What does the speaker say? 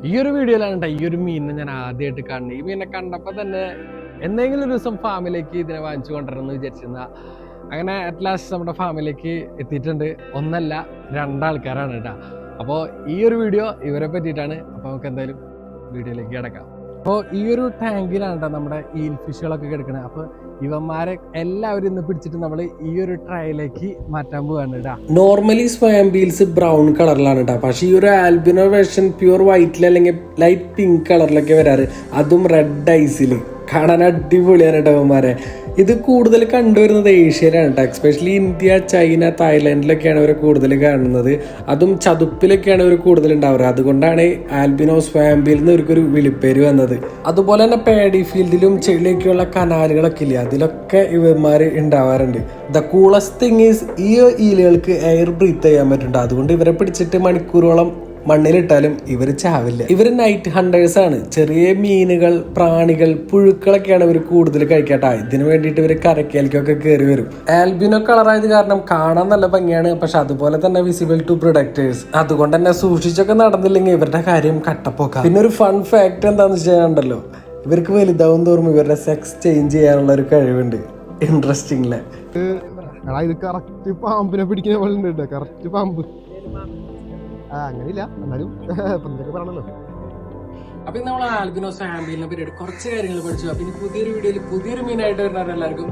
ഈ ഒരു വീഡിയോയിലാണ് കേട്ടോ ഈ ഒരു മീനിനെ ഞാൻ ആദ്യമായിട്ട് കാണുന്നത്. ഈ മീനെ കണ്ടപ്പോൾ തന്നെ എന്തെങ്കിലും ഒരു ദിവസം ഫാമിലേക്ക് ഇതിനെ വാങ്ങിച്ചു കൊണ്ടുവരണം എന്ന് വിചാരിച്ചിരുന്ന അങ്ങനെ അറ്റ് ലാസ്റ്റ് നമ്മുടെ ഫാമിലേക്ക് എത്തിയിട്ടുണ്ട്. ഒന്നല്ല രണ്ടാൾക്കാരാണ് കേട്ടോ. അപ്പോൾ ഈ ഒരു വീഡിയോ ഇവരെ പറ്റിയിട്ടാണ്. അപ്പോൾ നമുക്ക് എന്തായാലും വീഡിയോയിലേക്ക് കിടക്കാം. അപ്പോൾ ഈ ഒരു ടാങ്കിലാണ് കേട്ടോ നമ്മുടെ ഈൽ ഫിഷുകളൊക്കെ കിടക്കണത്. അപ്പോൾ ഇവന്മാരെ എല്ലാവരും ഇന്ന് പിടിച്ചിട്ട് നമ്മൾ ഈ ഒരു ട്രയലേക്ക് മാറ്റാൻ പോവാണ് കേട്ടോ. നോർമലി സ്വയം ബീൽസ് ബ്രൗൺ കളറിലാണ് കേട്ടോ. പക്ഷെ ഈ ഒരു ആൽബിനോ വേർഷൻ പ്യൂർ വൈറ്റിൽ അല്ലെങ്കിൽ ലൈറ്റ് പിങ്ക് കളറിലൊക്കെ വരാറ്, അതും റെഡ് ഐസിൽ. കാണാൻ അടിപൊളിയാണ് കേട്ടോ ഇവന്മാരെ. ഇത് കൂടുതൽ കണ്ടുവരുന്നത് ഏഷ്യയിലാണ് കേട്ടോ. എസ്പെഷ്യലി ഇന്ത്യ, ചൈന, തായ്ലാൻഡിലൊക്കെയാണ് ഇവർ കൂടുതൽ കാണുന്നത്. അതും ചതുപ്പിലൊക്കെയാണ് ഇവർ കൂടുതൽ ഉണ്ടാവുക. അതുകൊണ്ടാണ് ആൽബിനോ സ്വാംബിൽ നിന്ന് ഇവർക്കൊരു വിളിപ്പേര് വന്നത്. അതുപോലെ തന്നെ പാഡി ഫീൽഡിലും ചെളിയൊക്കെയുള്ള കനാലുകളൊക്കെ ഇല്ലേ, അതിലൊക്കെ ഇവന്മാർ ഉണ്ടാവാറുണ്ട്. ദ കൂളസ്റ്റ് തിങ് ഈസ് ഈ ഈലുകൾക്ക് എയർ ബ്രീത്ത് ചെയ്യാൻ പറ്റുന്നുണ്ട്. അതുകൊണ്ട് ഇവരെ പിടിച്ചിട്ട് മണിക്കൂറോളം മണ്ണിലിട്ടാലും ഇവർ ചാവില്ല. ഇവർ നൈറ്റ് ഹണ്ടേഴ്സ് ആണ്. ചെറിയ മീനുകൾ, പ്രാണികൾ, പുഴുക്കളൊക്കെയാണ് ഇവർ കൂടുതൽ കഴിക്കട്ടെ. ഇതിനു വേണ്ടിയിട്ട് ഇവർ കരക്കേലിക്കൊക്കെ കയറി വരും. ആൽബിനോ കളറായത് കാരണം കാണാൻ നല്ല ഭംഗിയാണ്. പക്ഷെ അതുപോലെ തന്നെ വിസിബിൾ ടു പ്രൊഡക്ടേഴ്സ്. അതുകൊണ്ട് തന്നെ സൂക്ഷിച്ചൊക്കെ നടന്നില്ലെങ്കിൽ ഇവരുടെ കാര്യം കട്ടപ്പോക്കാം. പിന്നെ ഒരു ഫൺ ഫാക്ട് എന്താന്ന് വെച്ചാൽ ഇവർക്ക് വലുതാവും തോറും ഇവരുടെ സെക്സ് ചേഞ്ച് ചെയ്യാനുള്ള ഒരു കഴിവുണ്ട്. ഇൻട്രസ്റ്റിംഗ് അല്ലേ? ഇത് കറക്റ്റ് പാമ്പിനെ പിടിക്കുന്ന പോലെ ഉണ്ട്. കറക്റ്റ് പാമ്പ് അങ്ങനെയില്ല, എന്നാലും പറയണല്ലോ. അപ്പൊ നമ്മൾ ആൽബിനോ സ്വാംബിലിനെ പറ്റിയിട്ട് കുറച്ച് കാര്യങ്ങൾ പഠിച്ചു. അപ്പൊ ഇനി പുതിയൊരു വീഡിയോയിൽ പുതിയൊരു മീനായിട്ട് വരുന്നവരെല്ലാവർക്കും